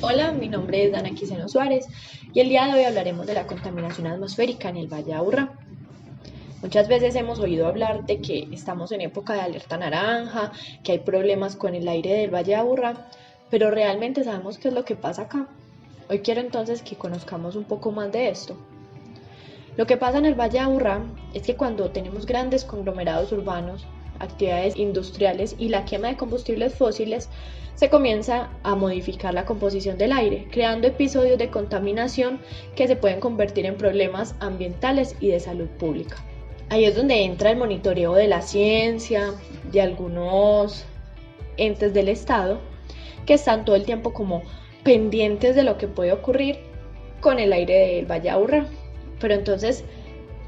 Hola, mi nombre es Dana Quiseno Suárez y el día de hoy hablaremos de la contaminación atmosférica en el Valle de Aburrá. Muchas veces hemos oído hablar de que estamos en época de alerta naranja, que hay problemas con el aire del Valle de Aburrá, pero realmente sabemos qué es lo que pasa acá. Hoy quiero entonces que conozcamos un poco más de esto. Lo que pasa en el Valle de Aburrá es que cuando tenemos grandes conglomerados urbanos, actividades industriales y la quema de combustibles fósiles, se comienza a modificar la composición del aire, creando episodios de contaminación que se pueden convertir en problemas ambientales y de salud pública. Ahí es donde entra el monitoreo de la ciencia, de algunos entes del Estado, que están todo el tiempo como pendientes de lo que puede ocurrir con el aire del Valle de Aburrá. Pero entonces,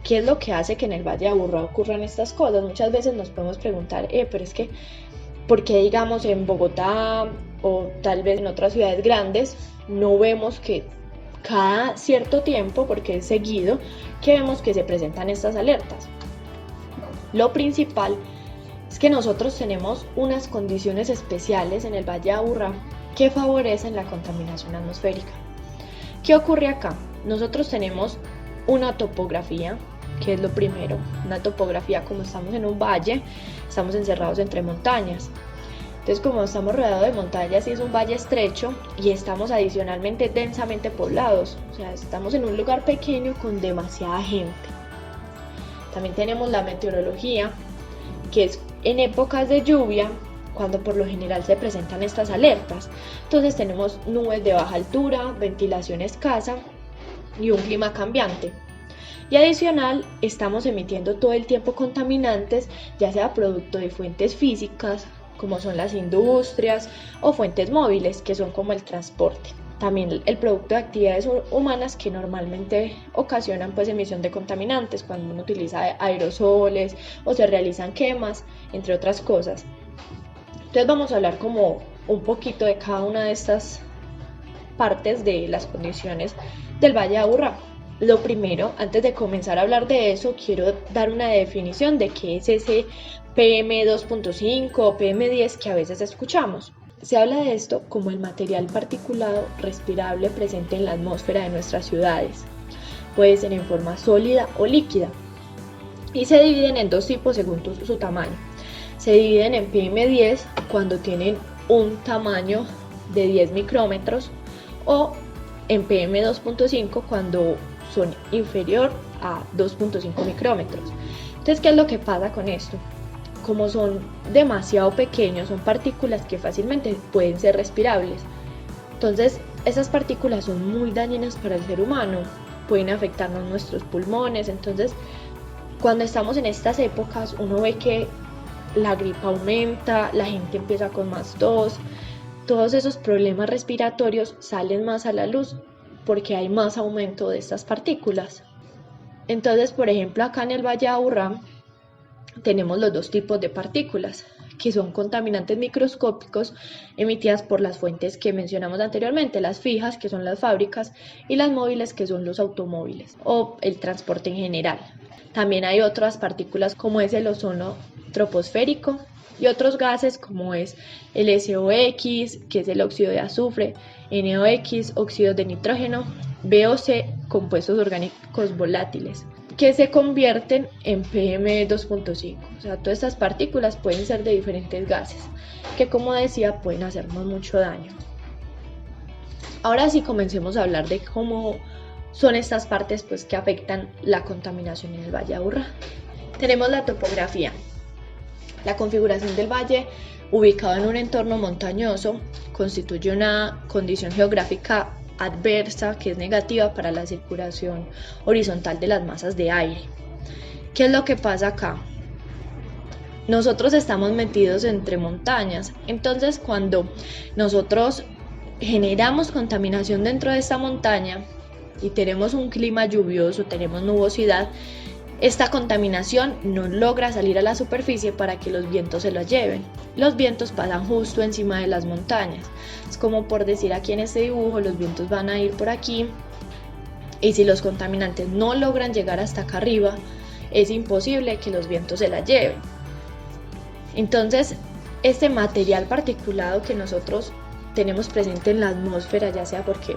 ¿qué es lo que hace que en el Valle de Aburrá ocurran estas cosas? Muchas veces nos podemos preguntar, pero es que, ¿por qué digamos en Bogotá o tal vez en otras ciudades grandes no vemos que cada cierto tiempo, porque es seguido, que vemos que se presentan estas alertas? Lo principal es que nosotros tenemos unas condiciones especiales en el Valle de Aburrá que favorecen la contaminación atmosférica. ¿Qué ocurre acá? Nosotros tenemos una topografía, que es lo primero, una topografía como estamos en un valle, estamos encerrados entre montañas. Entonces, como estamos rodeados de montañas y es un valle estrecho y estamos adicionalmente densamente poblados, o sea, estamos en un lugar pequeño con demasiada gente. También tenemos la meteorología, que es en épocas de lluvia, cuando por lo general se presentan estas alertas. Entonces tenemos nubes de baja altura, ventilación escasa y un clima cambiante. Y adicional, estamos emitiendo todo el tiempo contaminantes, ya sea producto de fuentes físicas, como son las industrias, o fuentes móviles, que son como el transporte. También el producto de actividades humanas que normalmente ocasionan emisión de contaminantes, cuando uno utiliza aerosoles o se realizan quemas, entre otras cosas. Entonces vamos a hablar como un poquito de cada una de estas partes de las condiciones del Valle de Aburrá. Lo primero, antes de comenzar a hablar de eso, quiero dar una definición de qué es ese PM2.5 o PM10 que a veces escuchamos. Se habla de esto como el material particulado respirable presente en la atmósfera de nuestras ciudades. Puede ser en forma sólida o líquida. Y se dividen en dos tipos según su tamaño. Se dividen en PM10 cuando tienen un tamaño de 10 micrómetros o en PM2.5 cuando son inferior a 2.5 micrómetros. Entonces, ¿qué es lo que pasa con esto? Como son demasiado pequeños, son partículas que fácilmente pueden ser respirables. Entonces, esas partículas son muy dañinas para el ser humano, pueden afectarnos nuestros pulmones. Entonces, cuando estamos en estas épocas, uno ve que la gripa aumenta, la gente empieza con más tos, todos esos problemas respiratorios salen más a la luz porque hay más aumento de estas partículas. Entonces, por ejemplo, acá en el Valle de Aburrá tenemos los dos tipos de partículas, que son contaminantes microscópicos emitidas por las fuentes que mencionamos anteriormente, las fijas, que son las fábricas, y las móviles, que son los automóviles o el transporte en general. También hay otras partículas como es el ozono troposférico y otros gases como es el SOx, que es el óxido de azufre, NOx, óxidos de nitrógeno, VOC, compuestos orgánicos volátiles, que se convierten en PM2.5. O sea, todas estas partículas pueden ser de diferentes gases, que como decía, pueden hacernos mucho daño. Ahora sí, comencemos a hablar de cómo son estas partes que afectan la contaminación en el Valle de Aburrá. Tenemos la topografía. La configuración del valle, ubicado en un entorno montañoso, constituye una condición geográfica adversa que es negativa para la circulación horizontal de las masas de aire. ¿Qué es lo que pasa acá? Nosotros estamos metidos entre montañas, entonces cuando nosotros generamos contaminación dentro de esta montaña y tenemos un clima lluvioso, tenemos nubosidad, esta contaminación no logra salir a la superficie para que los vientos se la lleven. Los vientos pasan justo encima de las montañas. Es como por decir aquí en este dibujo, los vientos van a ir por aquí y si los contaminantes no logran llegar hasta acá arriba, es imposible que los vientos se la lleven. Entonces, este material particulado que nosotros tenemos presente en la atmósfera, ya sea porque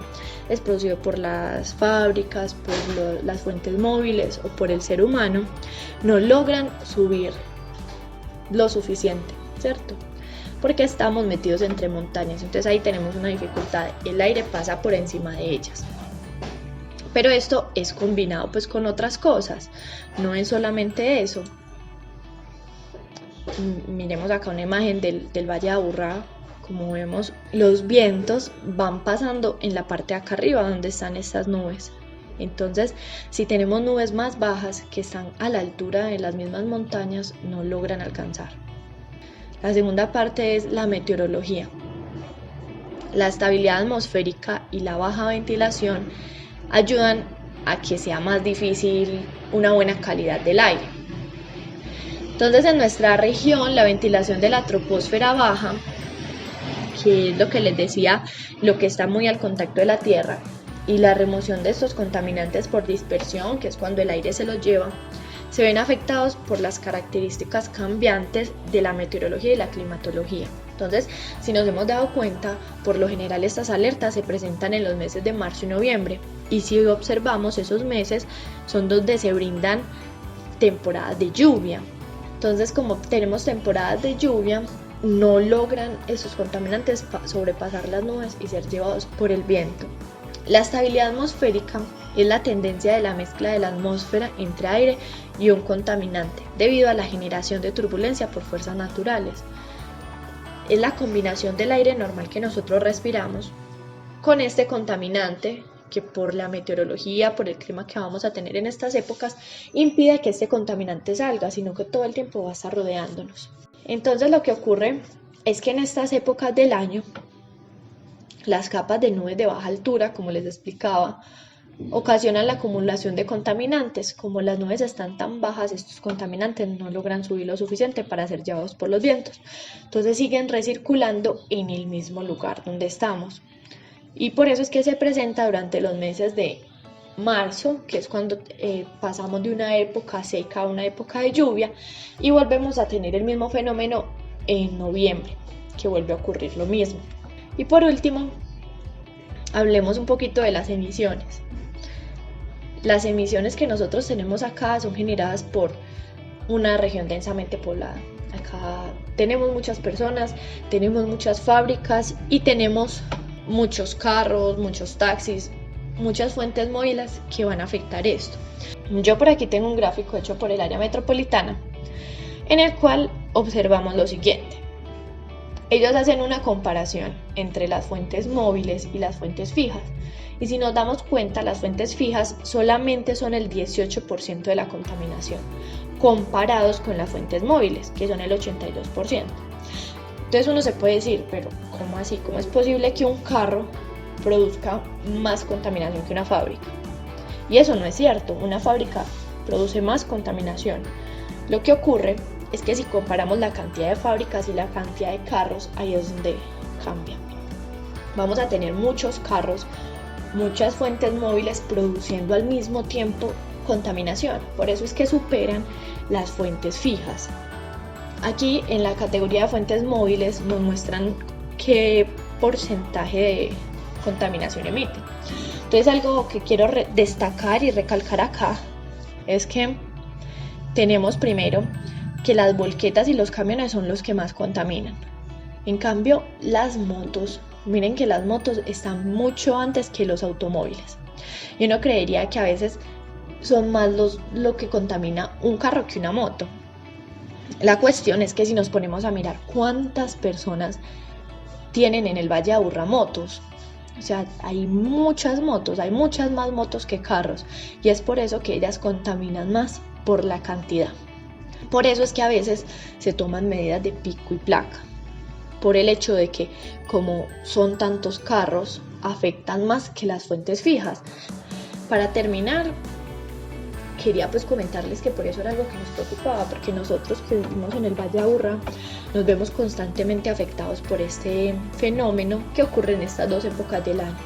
es producido por las fábricas, por las fuentes móviles o por el ser humano, no logran subir lo suficiente, ¿cierto? Porque estamos metidos entre montañas, entonces ahí tenemos una dificultad, el aire pasa por encima de ellas. Pero esto es combinado pues con otras cosas, no es solamente eso. Miremos acá una imagen del Valle de Aburrá. Como vemos, los vientos van pasando en la parte de acá arriba donde están estas nubes. Entonces, si tenemos nubes más bajas que están a la altura de las mismas montañas, no logran alcanzar. La segunda parte es la meteorología. La estabilidad atmosférica y la baja ventilación ayudan a que sea más difícil una buena calidad del aire. Entonces, en nuestra región, la ventilación de la troposfera baja, que es lo que les decía, lo que está muy al contacto de la tierra, y la remoción de estos contaminantes por dispersión, que es cuando el aire se los lleva, se ven afectados por las características cambiantes de la meteorología y la climatología. Entonces, si nos hemos dado cuenta, por lo general estas alertas se presentan en los meses de marzo y noviembre, y si observamos esos meses son donde se brindan temporadas de lluvia. Entonces, como tenemos temporadas de lluvia, no logran esos contaminantes sobrepasar las nubes y ser llevados por el viento. La estabilidad atmosférica es la tendencia de la mezcla de la atmósfera entre aire y un contaminante debido a la generación de turbulencia por fuerzas naturales. Es la combinación del aire normal que nosotros respiramos con este contaminante que por la meteorología, por el clima que vamos a tener en estas épocas, impide que este contaminante salga, sino que todo el tiempo va a estar rodeándonos. Entonces lo que ocurre es que en estas épocas del año, las capas de nubes de baja altura, como les explicaba, ocasionan la acumulación de contaminantes. Como las nubes están tan bajas, estos contaminantes no logran subir lo suficiente para ser llevados por los vientos. Entonces siguen recirculando en el mismo lugar donde estamos. Y por eso es que se presenta durante los meses de marzo, que es cuando pasamos de una época seca a una época de lluvia, y volvemos a tener el mismo fenómeno en noviembre, que vuelve a ocurrir lo mismo. Y por último, hablemos un poquito de las emisiones. Las emisiones que nosotros tenemos acá son generadas por una región densamente poblada. Acá tenemos muchas personas, tenemos muchas fábricas y tenemos muchos carros, muchos taxis, muchas fuentes móviles que van a afectar esto. Yo por aquí tengo un gráfico hecho por el área metropolitana en el cual observamos lo siguiente. Ellos hacen una comparación entre las fuentes móviles y las fuentes fijas. Y si nos damos cuenta, las fuentes fijas solamente son el 18% de la contaminación, comparados con las fuentes móviles, que son el 82%. Entonces uno se puede decir, pero ¿cómo así? ¿Cómo es posible que un carro produzca más contaminación que una fábrica? Y eso no es cierto, una fábrica produce más contaminación. Lo que ocurre es que si comparamos la cantidad de fábricas y la cantidad de carros, ahí es donde cambia. Vamos a tener muchos carros, muchas fuentes móviles produciendo al mismo tiempo contaminación. Por eso es que superan las fuentes fijas. Aquí en la categoría de fuentes móviles nos muestran qué porcentaje de contaminación emiten. Entonces algo que quiero destacar y recalcar acá es que tenemos primero que las volquetas y los camiones son los que más contaminan. En cambio, las motos, miren que las motos están mucho antes que los automóviles. Y uno creería que a veces son más lo que contamina un carro que una moto. La cuestión es que si nos ponemos a mirar cuántas personas tienen en el Valle de Aburrá motos, o sea, hay muchas motos, hay muchas más motos que carros, y es por eso que ellas contaminan más, por la cantidad. Por eso es que a veces se toman medidas de pico y placa, por el hecho de que como son tantos carros, afectan más que las fuentes fijas. Para terminar, quería pues comentarles que por eso era algo que nos preocupaba, porque nosotros que vivimos en el Valle de Aburrá nos vemos constantemente afectados por este fenómeno que ocurre en estas dos épocas del año.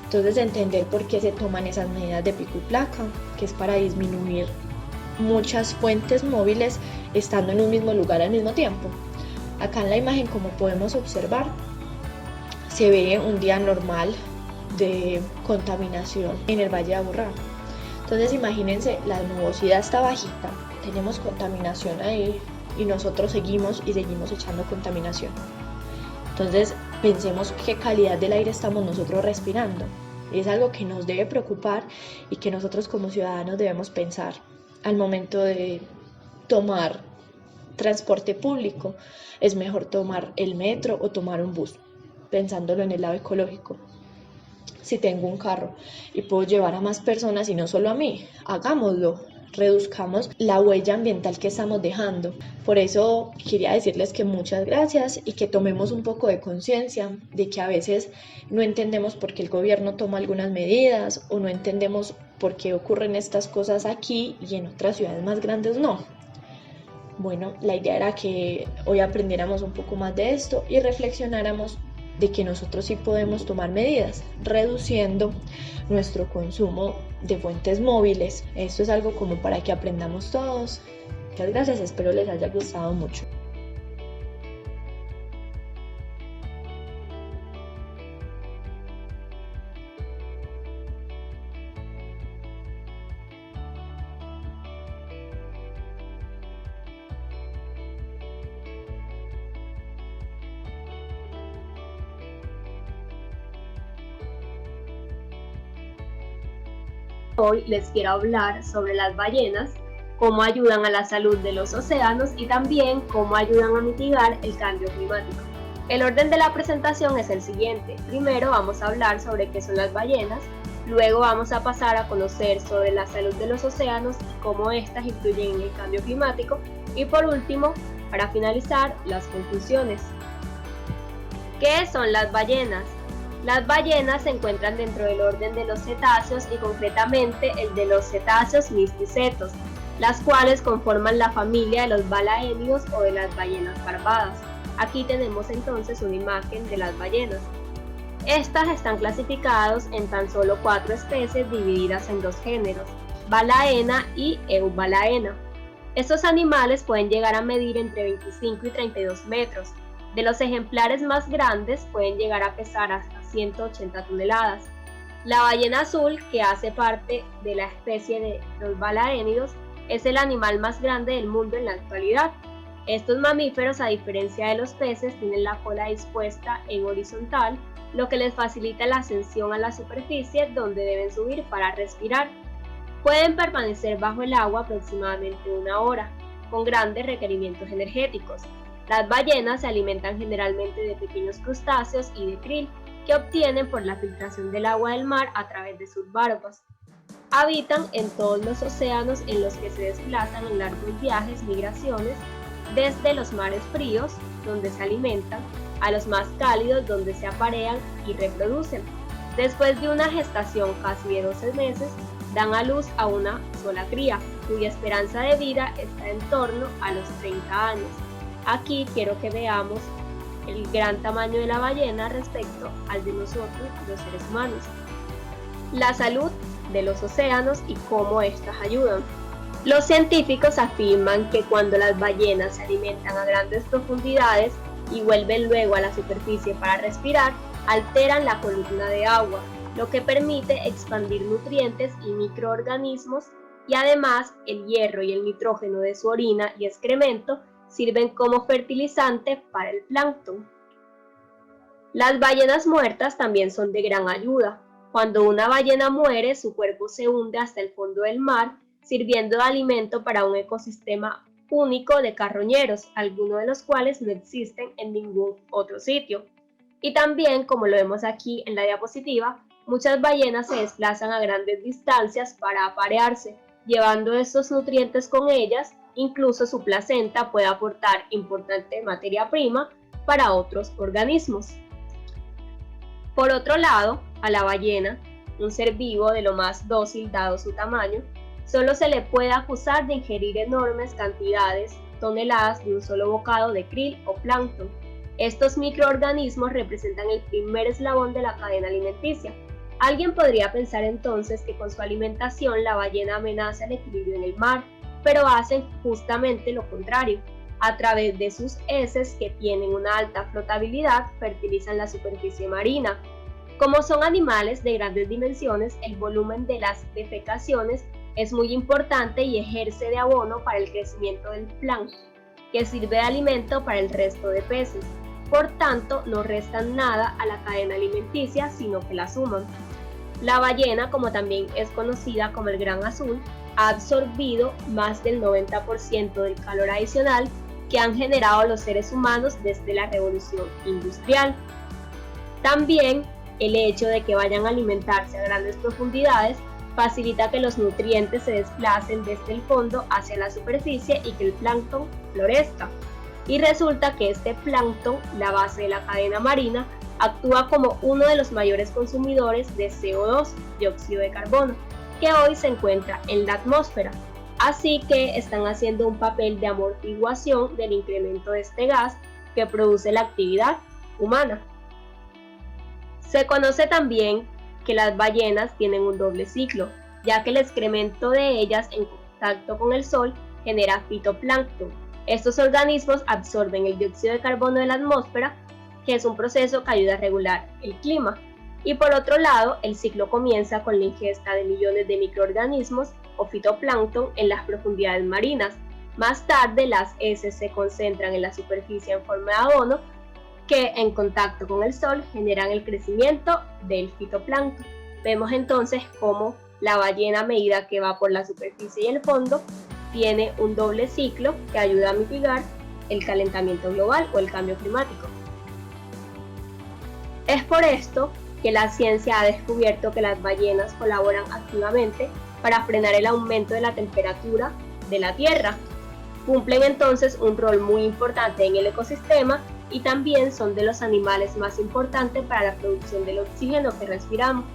Entonces, entender por qué se toman esas medidas de pico y placa, que es para disminuir muchas fuentes móviles estando en un mismo lugar al mismo tiempo. Acá en la imagen, como podemos observar, se ve un día normal de contaminación en el Valle de Aburrá. Entonces imagínense, la nubosidad está bajita, tenemos contaminación ahí y nosotros seguimos echando contaminación. Entonces pensemos qué calidad del aire estamos nosotros respirando. Es algo que nos debe preocupar y que nosotros como ciudadanos debemos pensar al momento de tomar transporte público. Es mejor tomar el metro o tomar un bus, pensándolo en el lado ecológico. Si tengo un carro y puedo llevar a más personas y no solo a mí, hagámoslo, reduzcamos la huella ambiental que estamos dejando. Por eso quería decirles que muchas gracias y que tomemos un poco de conciencia de que a veces no entendemos por qué el gobierno toma algunas medidas o no entendemos por qué ocurren estas cosas aquí y en otras ciudades más grandes no. Bueno, la idea era que hoy aprendiéramos un poco más de esto y reflexionáramos de que nosotros sí podemos tomar medidas, reduciendo nuestro consumo de fuentes móviles. Esto es algo como para que aprendamos todos. Muchas gracias, espero les haya gustado mucho. Hoy les quiero hablar sobre las ballenas, cómo ayudan a la salud de los océanos y también cómo ayudan a mitigar el cambio climático. El orden de la presentación es el siguiente. Primero vamos a hablar sobre qué son las ballenas, luego vamos a pasar a conocer sobre la salud de los océanos y cómo éstas influyen en el cambio climático y por último, para finalizar, las conclusiones. ¿Qué son las ballenas? Las ballenas se encuentran dentro del orden de los cetáceos y concretamente el de los cetáceos misticetos, las cuales conforman la familia de los balaénidos o de las ballenas barbadas. Aquí tenemos entonces una imagen de las ballenas. Estas están clasificadas en tan solo 4 especies divididas en 2 géneros, Balaena y Eubalaena. Estos animales pueden llegar a medir entre 25 y 32 metros. De los ejemplares más grandes pueden llegar a pesar hasta 180 toneladas. La ballena azul, que hace parte de la especie de los balaénidos, es el animal más grande del mundo en la actualidad. Estos mamíferos, a diferencia de los peces, tienen la cola dispuesta en horizontal, lo que les facilita la ascensión a la superficie donde deben subir para respirar. Pueden permanecer bajo el agua aproximadamente 1 hora, con grandes requerimientos energéticos. Las ballenas se alimentan generalmente de pequeños crustáceos y de krill, que obtienen por la filtración del agua del mar a través de sus barbas. Habitan en todos los océanos en los que se desplazan en largos viajes, migraciones, desde los mares fríos, donde se alimentan, a los más cálidos, donde se aparean y reproducen. Después de una gestación casi de 12 meses, dan a luz a una sola cría, cuya esperanza de vida está en torno a los 30 años. Aquí quiero que veamos el gran tamaño de la ballena respecto al de nosotros, los seres humanos. La salud de los océanos y cómo estas ayudan. Los científicos afirman que cuando las ballenas se alimentan a grandes profundidades y vuelven luego a la superficie para respirar, alteran la columna de agua, lo que permite expandir nutrientes y microorganismos y además el hierro y el nitrógeno de su orina y excremento sirven como fertilizante para el plancton. Las ballenas muertas también son de gran ayuda. Cuando una ballena muere, su cuerpo se hunde hasta el fondo del mar, sirviendo de alimento para un ecosistema único de carroñeros, algunos de los cuales no existen en ningún otro sitio. Y también, como lo vemos aquí en la diapositiva, muchas ballenas se desplazan a grandes distancias para aparearse, llevando estos nutrientes con ellas. Incluso su placenta puede aportar importante materia prima para otros organismos. Por otro lado, a la ballena, un ser vivo de lo más dócil dado su tamaño, solo se le puede acusar de ingerir enormes cantidades, toneladas de un solo bocado de krill o plancton. Estos microorganismos representan el primer eslabón de la cadena alimenticia. Alguien podría pensar entonces que con su alimentación la ballena amenaza el equilibrio en el mar, pero hacen justamente lo contrario. A través de sus heces, que tienen una alta flotabilidad, fertilizan la superficie marina. Como son animales de grandes dimensiones, el volumen de las defecaciones es muy importante y ejerce de abono para el crecimiento del plancton, que sirve de alimento para el resto de peces. Por tanto, no restan nada a la cadena alimenticia, sino que la suman. La ballena, como también es conocida como el gran azul, ha absorbido más del 90% del calor adicional que han generado los seres humanos desde la revolución industrial. También el hecho de que vayan a alimentarse a grandes profundidades facilita que los nutrientes se desplacen desde el fondo hacia la superficie y que el plancton florezca. Y resulta que este plancton, la base de la cadena marina, actúa como uno de los mayores consumidores de CO2, dióxido de carbono, que hoy se encuentra en la atmósfera. Así que están haciendo un papel de amortiguación del incremento de este gas que produce la actividad humana. Se conoce también que las ballenas tienen un doble ciclo, ya que el excremento de ellas en contacto con el sol genera fitoplancton. Estos organismos absorben el dióxido de carbono de la atmósfera, que es un proceso que ayuda a regular el clima. Y por otro lado, el ciclo comienza con la ingesta de millones de microorganismos o fitoplancton en las profundidades marinas. Más tarde, las heces se concentran en la superficie en forma de abono, que en contacto con el sol generan el crecimiento del fitoplancton. Vemos entonces cómo la ballena, a medida que va por la superficie y el fondo, tiene un doble ciclo que ayuda a mitigar el calentamiento global o el cambio climático. Es por esto que la ciencia ha descubierto que las ballenas colaboran activamente para frenar el aumento de la temperatura de la Tierra. Cumplen entonces un rol muy importante en el ecosistema y también son de los animales más importantes para la producción del oxígeno que respiramos.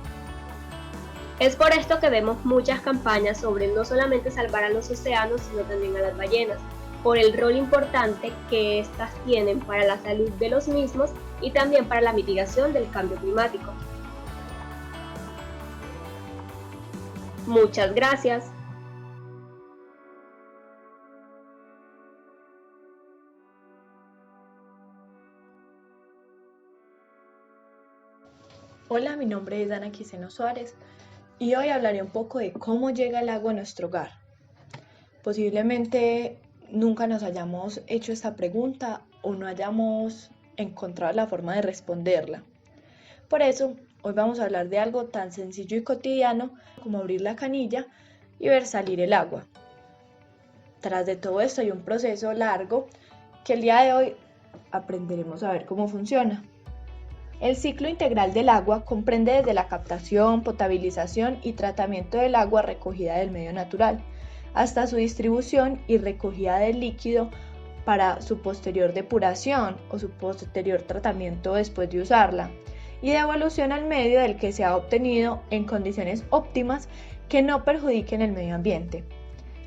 Es por esto que vemos muchas campañas sobre no solamente salvar a los océanos, sino también a las ballenas, por el rol importante que éstas tienen para la salud de los mismos y también para la mitigación del cambio climático. Muchas gracias. Hola, mi nombre es Ana Quiseno Suárez y hoy hablaré un poco de cómo llega el agua a nuestro hogar. Posiblemente nunca nos hayamos hecho esta pregunta o no hayamos encontrado la forma de responderla. Por eso, hoy vamos a hablar de algo tan sencillo y cotidiano como abrir la canilla y ver salir el agua. Tras de todo esto hay un proceso largo que el día de hoy aprenderemos a ver cómo funciona. El ciclo integral del agua comprende desde la captación, potabilización y tratamiento del agua recogida del medio natural, hasta su distribución y recogida del líquido para su posterior depuración o su posterior tratamiento después de usarla, y devolución al medio del que se ha obtenido en condiciones óptimas que no perjudiquen el medio ambiente.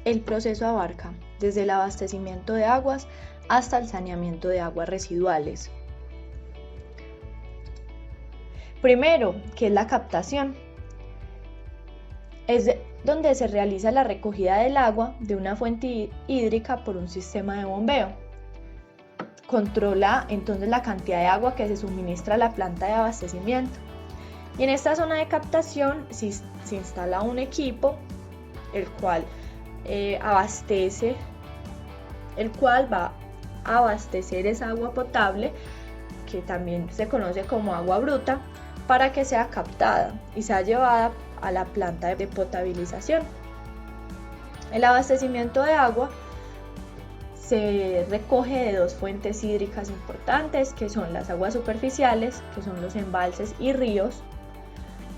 El proceso abarca desde el abastecimiento de aguas hasta el saneamiento de aguas residuales. Primero, ¿qué es la captación? Es donde se realiza la recogida del agua de una fuente hídrica por un sistema de bombeo. Controla entonces la cantidad de agua que se suministra a la planta de abastecimiento. Y en esta zona de captación se instala un equipo el cual va a abastecer esa agua potable, que también se conoce como agua bruta, para que sea captada y sea llevada a la planta de potabilización. El abastecimiento de agua se recoge de dos fuentes hídricas importantes, que son las aguas superficiales, que son los embalses y ríos,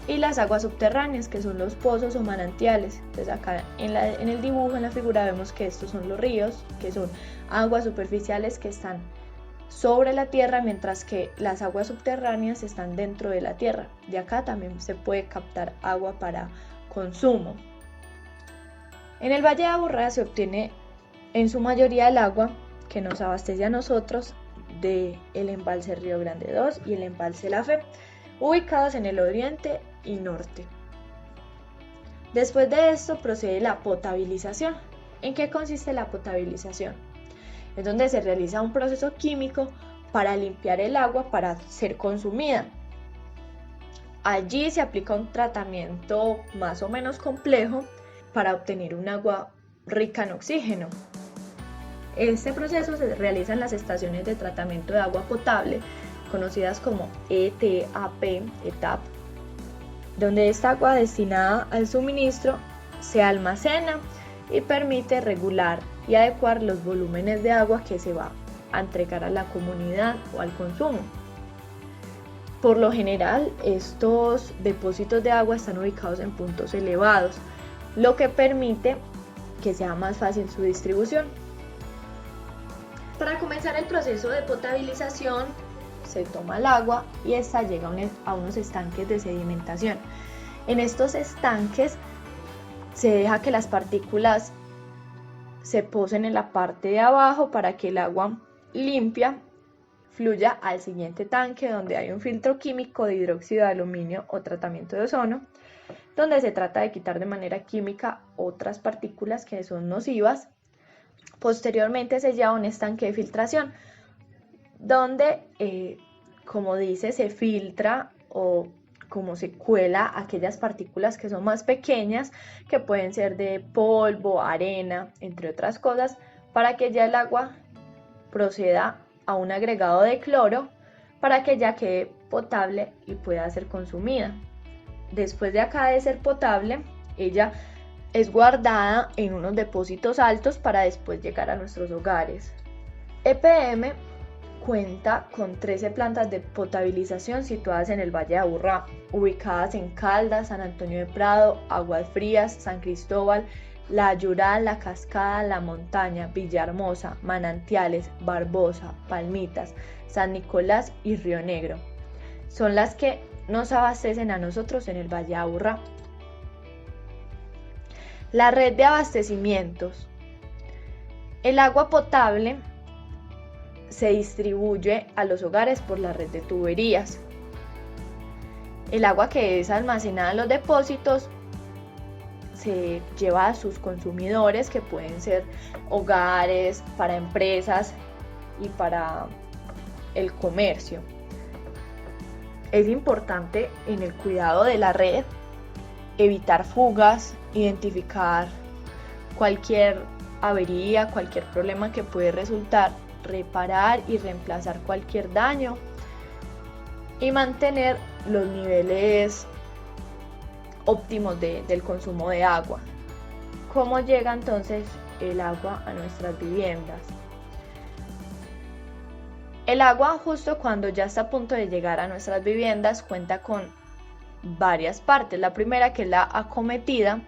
y las aguas subterráneas, que son los pozos o manantiales. Entonces acá en el dibujo, en la figura, vemos que estos son los ríos, que son aguas superficiales que están sobre la tierra, mientras que las aguas subterráneas están dentro de la tierra. De acá también se puede captar agua para consumo. En el Valle de Aburrá se obtiene en su mayoría el agua que nos abastece a nosotros del embalse Río Grande 2 y el embalse La Fe, ubicados en el oriente y norte. Después de esto procede la potabilización. ¿En qué consiste la potabilización? es donde se realiza un proceso químico para limpiar el agua para ser consumida. Allí se aplica un tratamiento más o menos complejo para obtener un agua rica en oxígeno. Este proceso se realiza en las estaciones de tratamiento de agua potable, conocidas como ETAP, donde esta agua destinada al suministro se almacena y permite regular y adecuar los volúmenes de agua que se va a entregar a la comunidad o al consumo. Por lo general, estos depósitos de agua están ubicados en puntos elevados, lo que permite que sea más fácil su distribución. Para comenzar el proceso de potabilización, se toma el agua y esta llega a unos estanques de sedimentación. En estos estanques se deja que las partículas se posen en la parte de abajo para que el agua limpia fluya al siguiente tanque, donde hay un filtro químico de hidróxido de aluminio o tratamiento de ozono, donde se trata de quitar de manera química otras partículas que son nocivas. Posteriormente se lleva a un estanque de filtración, donde, como dice, se filtra o como se cuela aquellas partículas que son más pequeñas, que pueden ser de polvo, arena, entre otras cosas, para que ya el agua proceda a un agregado de cloro para que ya quede potable y pueda ser consumida. Después de acá de ser potable, ella es guardada en unos depósitos altos para después llegar a nuestros hogares. EPM cuenta con 13 plantas de potabilización situadas en el Valle de Aburrá, ubicadas en Caldas, San Antonio de Prado, Aguas Frías, San Cristóbal, La Yural, La Cascada, La Montaña, Villahermosa, Manantiales, Barbosa, Palmitas, San Nicolás y Río Negro. Son las que nos abastecen a nosotros en el Valle de Aburrá. La red de abastecimientos. El agua potable se distribuye a los hogares por la red de tuberías. El agua que es almacenada en los depósitos se lleva a sus consumidores, que pueden ser hogares, para empresas y para el comercio. Es importante en el cuidado de la red evitar fugas, identificar cualquier avería, cualquier problema que puede resultar, reparar y reemplazar cualquier daño y mantener los niveles óptimos del consumo de agua. ¿Cómo llega entonces el agua a nuestras viviendas? El agua, justo cuando ya está a punto de llegar a nuestras viviendas, cuenta con varias partes. La primera, que es la acometida,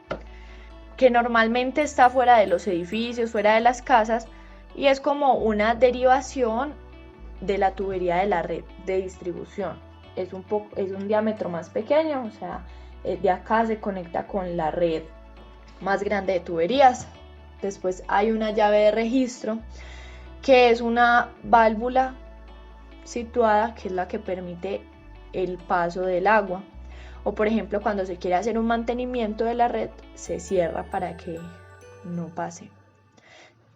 que normalmente está fuera de los edificios, fuera de las casas, y es como una derivación de la tubería de la red de distribución. Es un diámetro más pequeño, o sea, de acá se conecta con la red más grande de tuberías. Después hay una llave de registro, que es una válvula situada, que es la que permite el paso del agua. O por ejemplo, cuando se quiere hacer un mantenimiento de la red, se cierra para que no pase.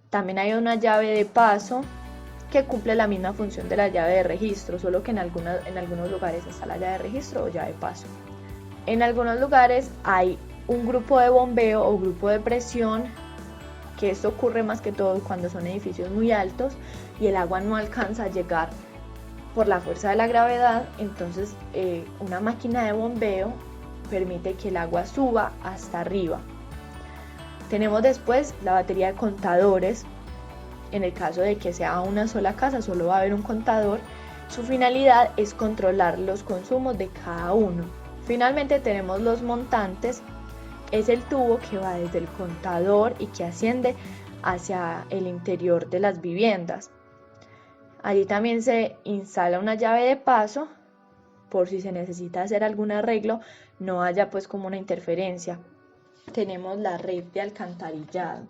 También hay una llave de paso que cumple la misma función de la llave de registro, solo que en algunos lugares está la llave de registro o llave de paso. En algunos lugares hay un grupo de bombeo o grupo de presión, que esto ocurre más que todo cuando son edificios muy altos y el agua no alcanza a llegar por la fuerza de la gravedad. Entonces una máquina de bombeo permite que el agua suba hasta arriba. Tenemos después la batería de contadores. En el caso de que sea una sola casa, solo va a haber un contador. Su finalidad es controlar los consumos de cada uno. Finalmente tenemos los montantes. Es el tubo que va desde el contador y que asciende hacia el interior de las viviendas. Allí también se instala una llave de paso por si se necesita hacer algún arreglo, no haya pues como una interferencia. Tenemos la red de alcantarillado,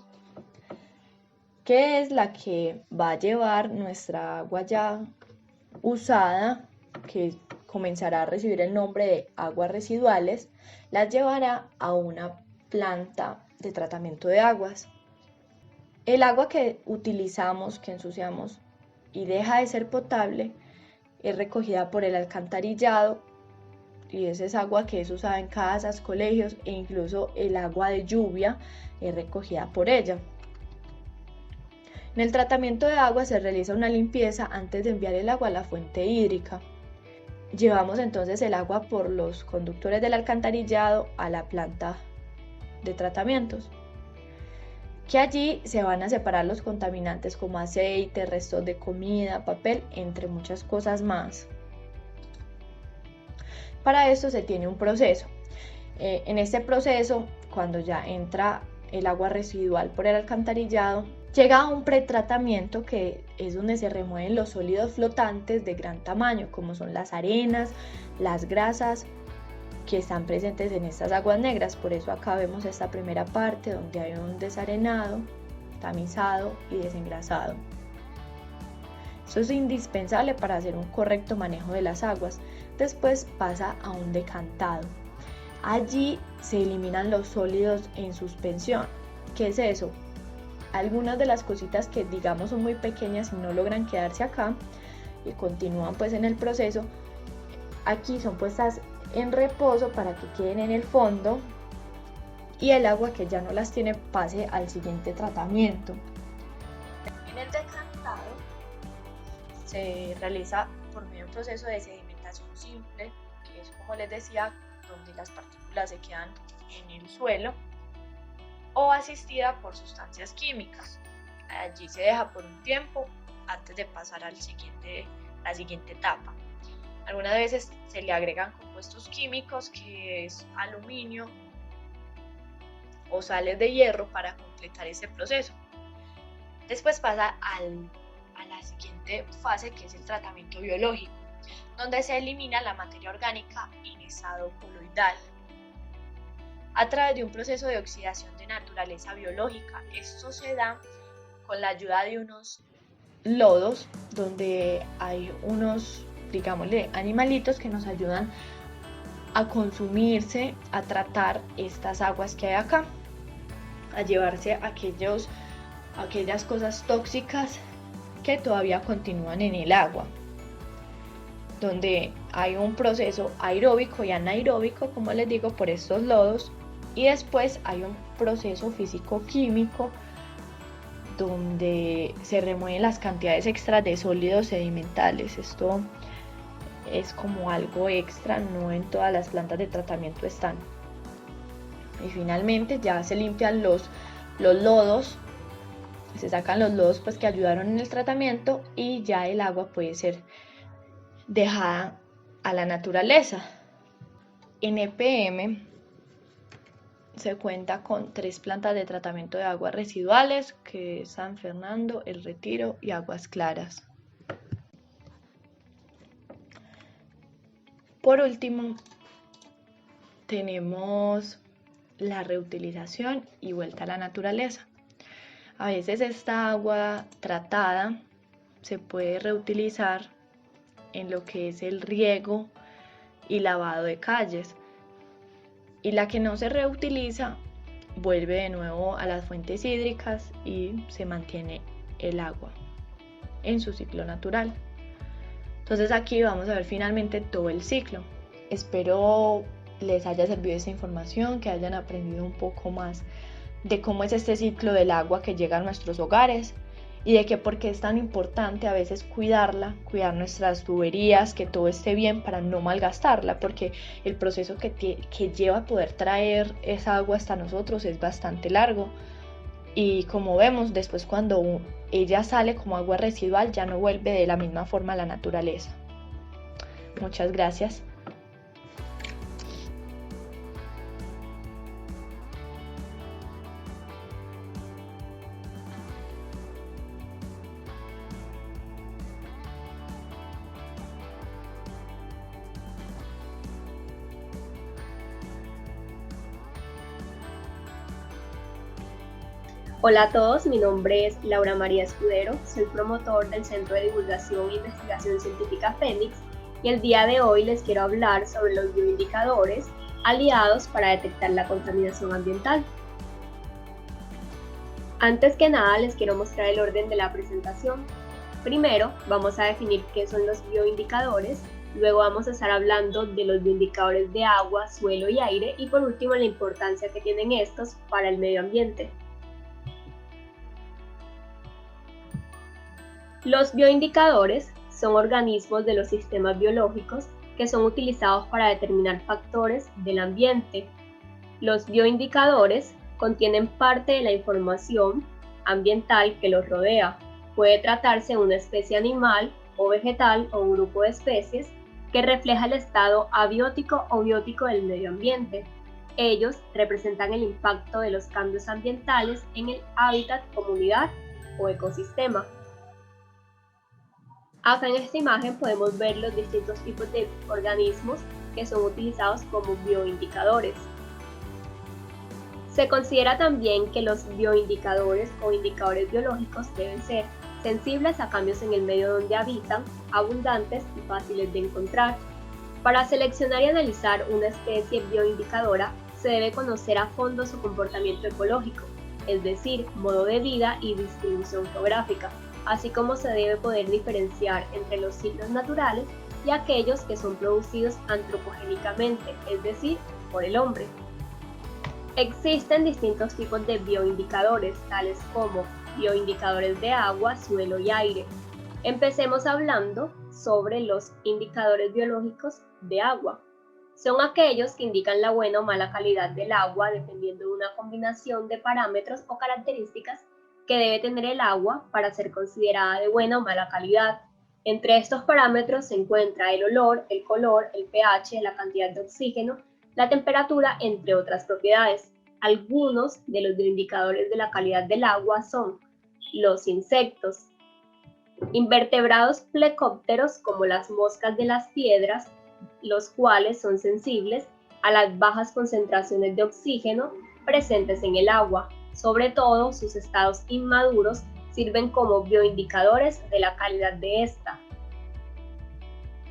que es la que va a llevar nuestra agua ya usada, que comenzará a recibir el nombre de aguas residuales, las llevará a una planta de tratamiento de aguas. El agua que utilizamos, que ensuciamos y deja de ser potable, es recogida por el alcantarillado y esa es agua que es usada en casas, colegios e incluso el agua de lluvia es recogida por ella. En el tratamiento de agua se realiza una limpieza antes de enviar el agua a la fuente hídrica. Llevamos entonces el agua por los conductores del alcantarillado a la planta de tratamientos, que allí se van a separar los contaminantes como aceite, restos de comida, papel, entre muchas cosas más. Para esto se tiene un proceso. En este proceso, cuando ya entra el agua residual por el alcantarillado, llega a un pretratamiento que es donde se remueven los sólidos flotantes de gran tamaño, como son las arenas, las grasas que están presentes en estas aguas negras. Por eso acá vemos esta primera parte donde hay un desarenado, tamizado y desengrasado. Eso es indispensable para hacer un correcto manejo de las aguas. Después pasa a un decantado. Allí se eliminan los sólidos en suspensión. ¿Qué es eso? Algunas de las cositas que digamos son muy pequeñas y no logran quedarse acá y continúan pues en el proceso, aquí son puestas en reposo para que queden en el fondo y el agua que ya no las tiene pase al siguiente tratamiento. En el decantado se realiza por medio de un proceso de sedimentación simple, que es, como les decía, donde las partículas se quedan en el suelo, o asistida por sustancias químicas. Allí se deja por un tiempo antes de pasar a la siguiente etapa. Algunas veces se le agregan compuestos químicos, que es aluminio o sales de hierro, para completar ese proceso. Después pasa a la siguiente fase, que es el tratamiento biológico, donde se elimina la materia orgánica en estado coloidal a través de un proceso de oxidación de naturaleza biológica. Esto se da con la ayuda de unos lodos, donde hay unos, digámosle, animalitos que nos ayudan a consumirse, a tratar estas aguas que hay acá, a llevarse aquellas cosas tóxicas que todavía continúan en el agua, donde hay un proceso aeróbico y anaeróbico, como les digo, por estos lodos, y después hay un proceso físico-químico donde se remueven las cantidades extras de sólidos sedimentales. Esto es como algo extra, no en todas las plantas de tratamiento están. Y finalmente ya se limpian los lodos, se sacan los lodos pues que ayudaron en el tratamiento, y ya el agua puede ser dejada a la naturaleza. En EPM se cuenta con 3 plantas de tratamiento de aguas residuales, que es San Fernando, El Retiro y Aguas Claras. Por último, tenemos la reutilización y vuelta a la naturaleza. A veces esta agua tratada se puede reutilizar en lo que es el riego y lavado de calles, y la que no se reutiliza vuelve de nuevo a las fuentes hídricas y se mantiene el agua en su ciclo natural. Entonces aquí vamos a ver finalmente todo el ciclo. Espero les haya servido esta información, que hayan aprendido un poco más de cómo es este ciclo del agua que llega a nuestros hogares y de que por qué es tan importante a veces cuidarla, cuidar nuestras tuberías, que todo esté bien para no malgastarla, porque el proceso que lleva a poder traer esa agua hasta nosotros es bastante largo, y como vemos, después cuando ella sale como agua residual ya no vuelve de la misma forma a la naturaleza. Muchas gracias. Hola a todos, mi nombre es Laura María Escudero, soy promotor del Centro de Divulgación e Investigación Científica Fénix, y el día de hoy les quiero hablar sobre los bioindicadores aliados para detectar la contaminación ambiental. Antes que nada les quiero mostrar el orden de la presentación. Primero vamos a definir qué son los bioindicadores, luego vamos a estar hablando de los bioindicadores de agua, suelo y aire y por último la importancia que tienen estos para el medio ambiente. Los bioindicadores son organismos de los sistemas biológicos que son utilizados para determinar factores del ambiente. Los bioindicadores contienen parte de la información ambiental que los rodea. Puede tratarse de una especie animal o vegetal o un grupo de especies que refleja el estado abiótico o biótico del medio ambiente. Ellos representan el impacto de los cambios ambientales en el hábitat, comunidad o ecosistema. Acá en esta imagen podemos ver los distintos tipos de organismos que son utilizados como bioindicadores. Se considera también que los bioindicadores o indicadores biológicos deben ser sensibles a cambios en el medio donde habitan, abundantes y fáciles de encontrar. Para seleccionar y analizar una especie bioindicadora, se debe conocer a fondo su comportamiento ecológico, es decir, modo de vida y distribución geográfica, así como se debe poder diferenciar entre los ciclos naturales y aquellos que son producidos antropogénicamente, es decir, por el hombre. Existen distintos tipos de bioindicadores, tales como bioindicadores de agua, suelo y aire. Empecemos hablando sobre los indicadores biológicos de agua. Son aquellos que indican la buena o mala calidad del agua dependiendo de una combinación de parámetros o características que debe tener el agua para ser considerada de buena o mala calidad. Entre estos parámetros se encuentra el olor, el color, el pH, la cantidad de oxígeno, la temperatura, entre otras propiedades. Algunos de los bioindicadores de la calidad del agua son los insectos, invertebrados plecópteros como las moscas de las piedras, los cuales son sensibles a las bajas concentraciones de oxígeno presentes en el agua. Sobre todo, sus estados inmaduros sirven como bioindicadores de la calidad de esta.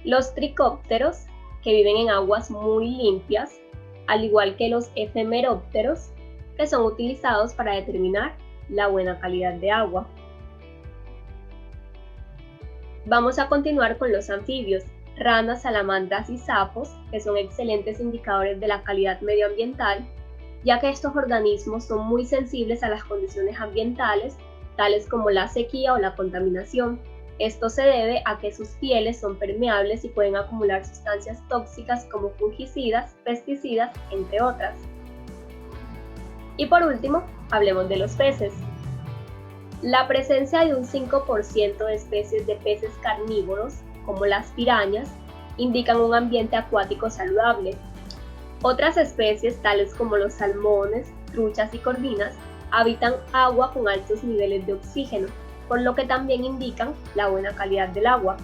Los tricópteros, que viven en aguas muy limpias, al igual que los efemerópteros, que son utilizados para determinar la buena calidad de agua. Vamos a continuar con los anfibios, ranas, salamandras y sapos, que son excelentes indicadores de la calidad medioambiental, ya que estos organismos son muy sensibles a las condiciones ambientales, tales como la sequía o la contaminación. Esto se debe a que sus pieles son permeables y pueden acumular sustancias tóxicas como fungicidas, pesticidas, entre otras. Y por último, hablemos de los peces. La presencia de un 5% de especies de peces carnívoros, como las pirañas, indican un ambiente acuático saludable. Otras especies, tales como los salmones, truchas y corvinas, habitan agua con altos niveles de oxígeno, por lo que también indican la buena calidad del agua.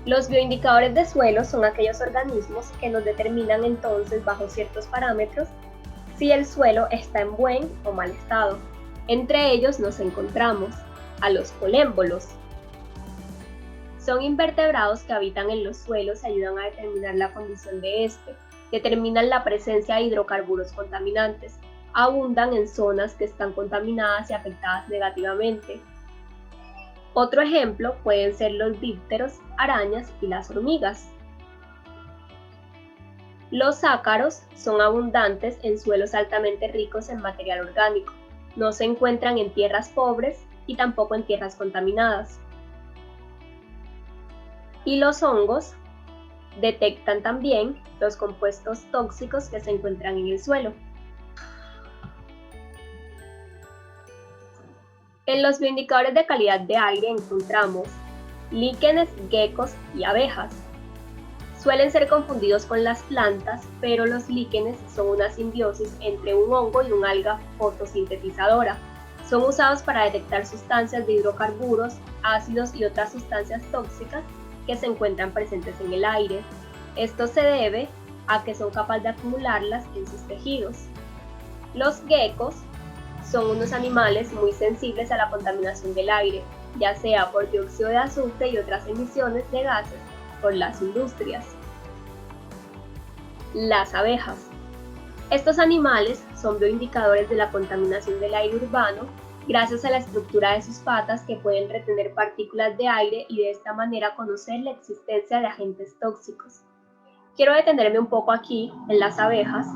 Los bioindicadores de suelo son aquellos organismos que nos determinan entonces bajo ciertos parámetros si el suelo está en buen o mal estado. Entre ellos nos encontramos a los colémbolos. Son invertebrados que habitan en los suelos y ayudan a determinar la condición de este. Determinan la presencia de hidrocarburos contaminantes. Abundan en zonas que están contaminadas y afectadas negativamente. Otro ejemplo pueden ser los dípteros, arañas y las hormigas. Los ácaros son abundantes en suelos altamente ricos en material orgánico. No se encuentran en tierras pobres y tampoco en tierras contaminadas. Y los hongos detectan también los compuestos tóxicos que se encuentran en el suelo. En los bioindicadores de calidad de aire encontramos líquenes, geckos y abejas. Suelen ser confundidos con las plantas, pero los líquenes son una simbiosis entre un hongo y una alga fotosintetizadora. Son usados para detectar sustancias de hidrocarburos, ácidos y otras sustancias tóxicas que se encuentran presentes en el aire. Esto se debe a que son capaces de acumularlas en sus tejidos. Los geckos son unos animales muy sensibles a la contaminación del aire, ya sea por dióxido de azufre y otras emisiones de gases por las industrias. Las abejas Estos animales son bioindicadores de la contaminación del aire urbano gracias a la estructura de sus patas que pueden retener partículas de aire y de esta manera conocer la existencia de agentes tóxicos. Quiero detenerme un poco aquí en las abejas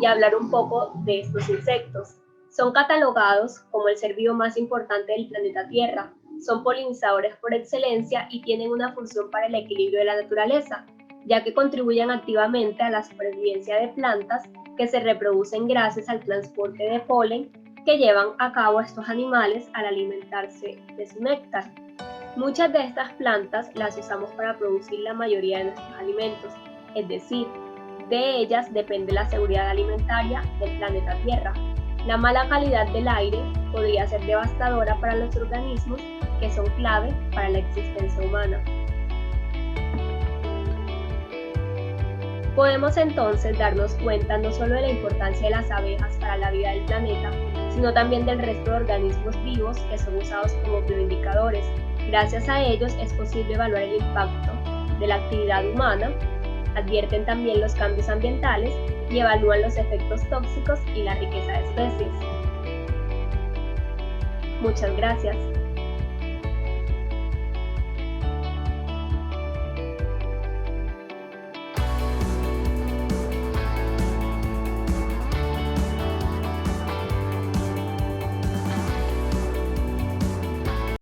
y hablar un poco de estos insectos. Son catalogados como el ser vivo más importante del planeta Tierra. Son polinizadores por excelencia y tienen una función para el equilibrio de la naturaleza, ya que contribuyen activamente a la supervivencia de plantas que se reproducen gracias al transporte de polen que llevan a cabo estos animales al alimentarse de su néctar. Muchas de estas plantas las usamos para producir la mayoría de nuestros alimentos, es decir, de ellas depende la seguridad alimentaria del planeta Tierra. La mala calidad del aire podría ser devastadora para los organismos que son clave para la existencia humana. Podemos entonces darnos cuenta no solo de la importancia de las abejas para la vida del planeta, sino también del resto de organismos vivos que son usados como bioindicadores. Gracias a ellos es posible evaluar el impacto de la actividad humana, advierten también los cambios ambientales y evalúan los efectos tóxicos y la riqueza de especies. Muchas gracias.